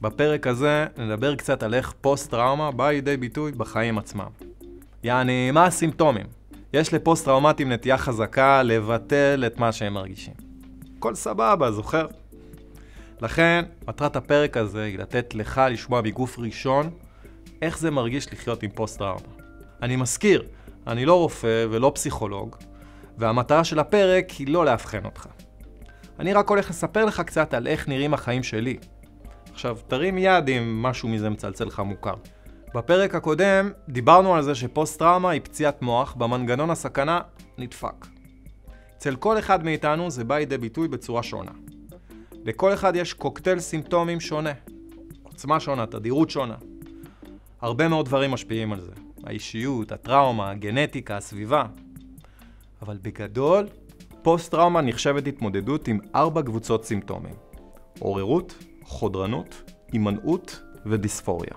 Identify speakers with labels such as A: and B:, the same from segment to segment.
A: בפרק הזה נדבר קצת על איך פוסט-טראומה באה לידי ביטוי בחיים עצמם. יעני, מה הסימפטומים? יש לפוסט-טראומטים נטייה חזקה לבטל את מה שהם מרגישים. הכל סבבה, זוכר? לכן, מטרת הפרק הזה היא לתת לך לשמוע בגוף ראשון איך זה מרגיש לחיות עם פוסט-טראומה. אני מזכיר, אני לא רופא ולא פסיכולוג, והמטרה של הפרק היא לא להבחן אותך. אני רק הולך לספר לך קצת על איך נראים החיים שלי. עכשיו, תרים יד אם משהו מזה מצלצל לך מוכר. בפרק הקודם דיברנו על זה שפוסט-טראומה היא פציעת מוח במנגנון הסכנה נדפק. אצל כל אחד מאיתנו זה בא לידי ביטוי בצורה שונה. לכל אחד יש קוקטייל סימפטומים שונה. עוצמה שונה, תדירות שונה. הרבה מאוד דברים משפיעים על זה. האישיות, הטראומה, הגנטיקה, הסביבה. אבל בגדול, פוסט-טראומה נחשבת התמודדות עם 4 קבוצות סימפטומים. עוררות, חודרנות, הימנעות ודיספוריה.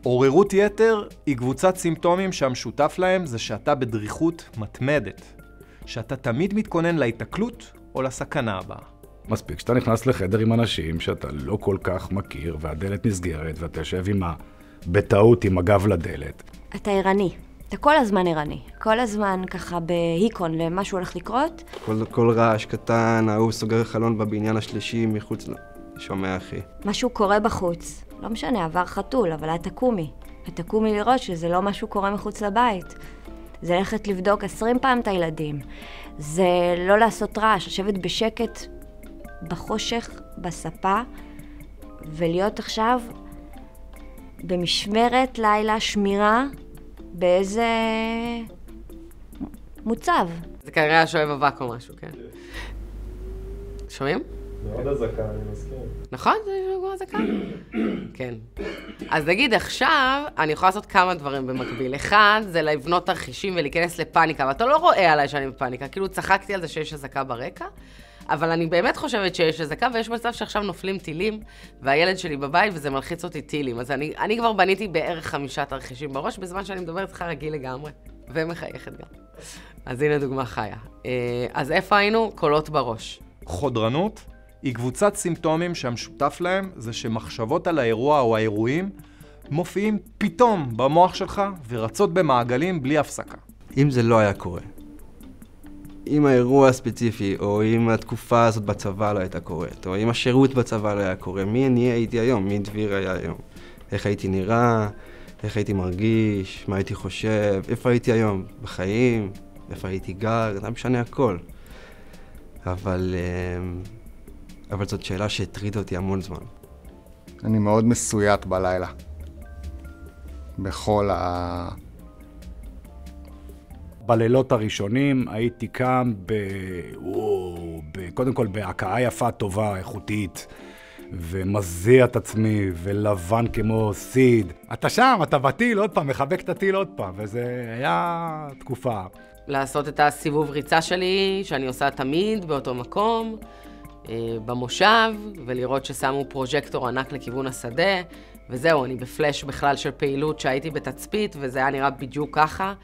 A: עוררות יתר היא קבוצת סימפטומים שהמשותף להם זה שאתה בדריכות מתמדת. שאתה תמיד מתכונן להתקלות או לסכנה הבאה.
B: מספיק שאתה נכנס לחדר עם אנשים שאתה לא כל כך מכיר והדלת נסגרת ואתה יושב בטעות עם הגב לדלת.
C: אתה ערני. אתה כל הזמן ערני. כל הזמן ככה בהיקון למשהו הולך לקרות.
D: כל רעש קטן, ההוא סוגר חלון בבניין השלישי מחוץ שומע אחי.
C: משהו קורה בחוץ. לא משנה, עבר חתול, אבל את תקומי. את תקומי לראות שזה לא משהו קורה מחוץ לבית. זה ללכת לבדוק 20 פעם את הילדים. זה לא לעשות רעש, לשבת בשקט, בחושך, בספה, ולהיות עכשיו במשמרת לילה שמירה באיזה מוצב.
E: זה כנראה שואב אבק או משהו, כן. שומעים?
A: מאוד הזקה, אני מסכים.
E: נכון? זה כמו הזקה? כן. אז נגיד עכשיו, אני יכולה לעשות כמה דברים במקביל. אחד, זה לבנות תרחישים ולהיכנס לפאניקה, ואתה לא רואה עליי שאני בפאניקה. כאילו צחקתי על זה שיש הזקה ברקע, אבל אני באמת חושבת שיש הזקה, ויש מצב שעכשיו נופלים טילים, והילד שלי בבית, וזה מלחיץ אותי טילים. אז אני כבר בניתי בערך 5 תרחישים בראש, בזמן שאני מדברת איתך רגיל לגמרי, ומחייכת גם. אז הנה דוגמה חיה. אז איפה היינו? קולות בראש.
A: חודרנות היא קבוצת סימפטומים שהמשותף להם זה שמחשבות על האירוע או האירועים מופיעים פתאום במוח שלך ורצות במעגלים בלי הפסקה.
D: אם זה לא היה קורה, אם האירוע הספציפי, או אם התקופה הזאת בצבא לא הייתה קורית, או אם השירות בצבא לא היה קורה, מי אני הייתי היום? מי דביר היה היום? איך הייתי נראה? איך הייתי מרגיש? מה הייתי חושב? איפה הייתי היום? בחיים? איפה הייתי גר? זה משנה הכל. אבל זאת שאלה שהטרידה אותי המון זמן.
F: אני מאוד מסויט בלילה.
B: בלילות הראשונים הייתי קם קודם כל בהכאה יפה, טובה, איכותית, ומזיע את עצמי, ולבן כמו סיד. אתה שם, אתה בטיל עוד פעם, מחבק את הטיל עוד פעם, וזה היה תקופה.
E: לעשות את הסיבוב ריצה שלי, שאני עושה תמיד באותו מקום, במושב, ולראות ששמו פרוז'קטור ענק לכיוון השדה, וזהו, אני בפלש בכלל של פעילות שהייתי בתצפית, וזה היה נראה בדיוק ככה,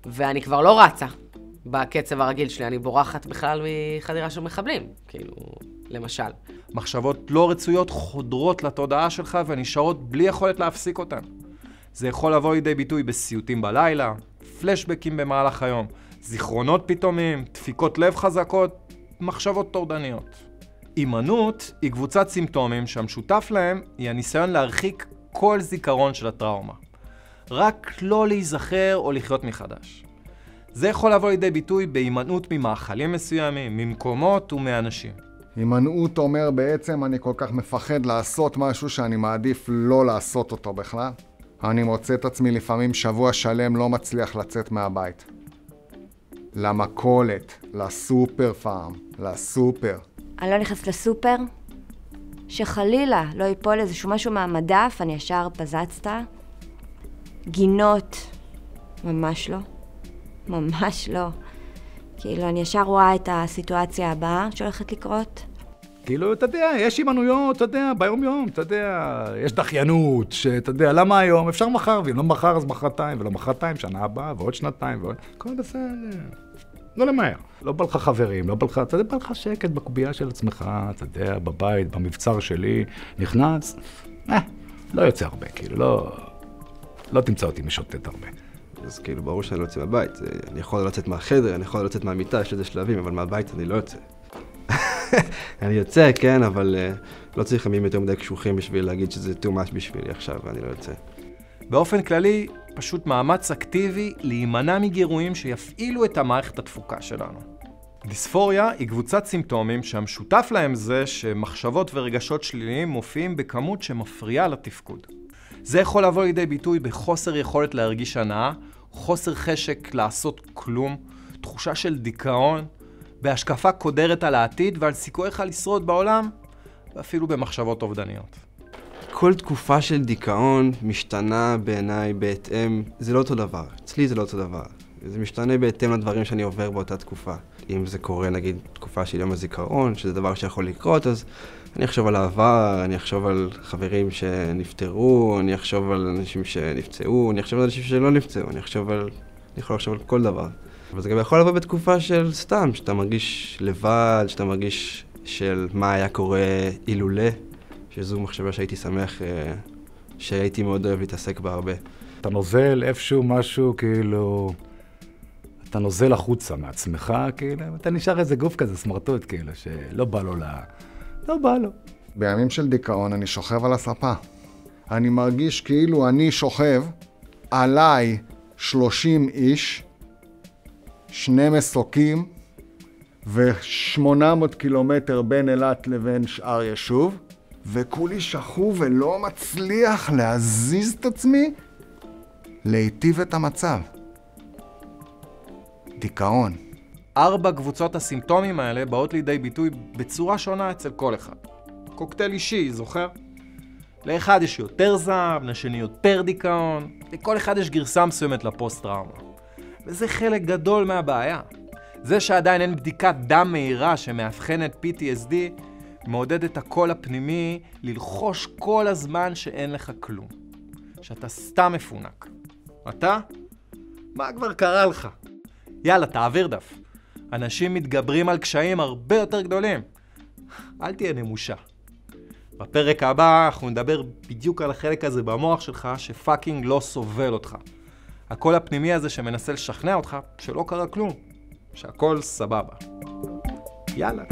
E: ואני כבר לא רצה בקצב הרגיל שלי, אני בורחת בכלל מחדירה של מחבלים, כאילו, למשל.
A: מחשבות לא רצויות חודרות לתודעה שלך ונשארות בלי יכולת להפסיק אותן. זה יכול לבוא לידי ביטוי בסיוטים בלילה, פלשבקים במהלך היום, זיכרונות פתאומיים, דפיקות לב חזקות, מחשבות טורדניות. הימנעות היא קבוצת סימפטומים שהמשותף להם היא הניסיון להרחיק כל זיכרון של הטראומה. רק לא להיזכר או לחיות מחדש. זה יכול לבוא לידי ביטוי בהימנעות ממאכלים מסוימים, ממקומות ומאנשים.
F: הימנעות אומר בעצם אני כל כך מפחד לעשות משהו שאני מעדיף לא לעשות אותו בכלל. אני מוצא את עצמי לפעמים שבוע שלם לא מצליח לצאת מהבית. למכולת, לסופר פארם, לסופר.
C: אני לא נכנסת לסופר, שחלילה לא ייפול איזשהו משהו מהמדף, אני ישר פזצת. גינות, ממש לא. ממש לא. כאילו, אני ישר רואה את הסיטואציה הבאה שהולכת לקרות.
B: כאילו, אתה יודע, יש הימנויות, אתה יודע, ביום יום, אתה יודע, יש דחיינות, שאתה יודע, למה היום? אפשר מחר, ואם לא מחר אז מחרתיים, ולא מחרתיים, שנה הבאה, ועוד שנתיים, ועוד... הכל בסדר. לא למהר. לא בא לך חברים, לא בא לך, אתה יודע, בא לך שקט בקובייה של עצמך, אתה יודע, בבית, במבצר שלי, נכנס, לא יוצא הרבה, כאילו, לא תמצא אותי משוטט הרבה.
D: אז כאילו, ברור שאני לא יוצא מהבית. אני יכול לצאת מהחדר, אני יכול לצאת מהמיטה, יש לזה שלבים, אבל מהבית אני לא יוצא. אני יוצא, כן, אבל לא צריך ימים יותר מדי קשוחים בשביל להגיד שזה too much בשבילי עכשיו, ואני לא יוצא.
A: באופן כללי, פשוט מאמץ אקטיבי להימנע מגירויים שיפעילו את המערכת התפוקה שלנו. דיספוריה היא קבוצת סימפטומים שהמשותף להם זה שמחשבות ורגשות שליליים מופיעים בכמות שמפריעה לתפקוד. זה יכול לבוא לידי ביטוי בחוסר יכולת להרגיש הנאה, חוסר חשק לעשות כלום, תחושה של דיכאון, בהשקפה קודרת על העתיד ועל סיכוייך לשרוד בעולם, ואפילו במחשבות אובדניות.
D: כל תקופה של דיכאון משתנה בעיניי בהתאם, זה לא אותו דבר. אצלי זה לא אותו דבר. זה משתנה בהתאם לדברים שאני עובר באותה תקופה. אם זה קורה, נגיד, תקופה של יום הזיכרון, שזה דבר שיכול לקרות, אז אני אחשוב על העבר, אני אחשוב על חברים שנפטרו, אני אחשוב על אנשים שנפצעו, אני אחשוב על אנשים שלא נפצעו, אני יכול לחשוב על כל דבר. אבל זה גם יכול לבוא בתקופה של סתם, שאתה מרגיש לבד, שאתה מרגיש של מה היה קורה אילולא, שזו מחשבה שהייתי שמח, שהייתי מאוד אוהב להתעסק בה הרבה.
B: אתה נוזל איפשהו משהו, כאילו, אתה נוזל החוצה מעצמך, כאילו, אתה נשאר איזה גוף כזה סמרטוט, כאילו, שלא בא לו לא בא לו.
F: בימים של דיכאון אני שוכב על הספה. אני מרגיש כאילו אני שוכב עליי 30 איש, 2 מסוקים ו800 קילומטר בין אילת לבין שאר יישוב, וכולי שכוב ולא מצליח להזיז את עצמי, להיטיב את המצב. דיכאון.
A: 4 קבוצות הסימפטומים האלה באות לידי ביטוי בצורה שונה אצל כל אחד. קוקטייל אישי, זוכר? לאחד יש יותר זעם, לשני יותר דיכאון, לכל אחד יש גרסה מסוימת לפוסט-טראומה. וזה חלק גדול מהבעיה. זה שעדיין אין בדיקת דם מהירה שמאבחנת PTSD, מעודד את הקול הפנימי ללחוש כל הזמן שאין לך כלום. שאתה סתם מפונק. אתה? מה כבר קרה לך? יאללה, תעביר דף. אנשים מתגברים על קשיים הרבה יותר גדולים. אל תהיה נמושה. בפרק הבא אנחנו נדבר בדיוק על החלק הזה במוח שלך שפאקינג לא סובל אותך. הקול הפנימי הזה שמנסה לשכנע אותך שלא קרה כלום. שהכל סבבה. יאללה.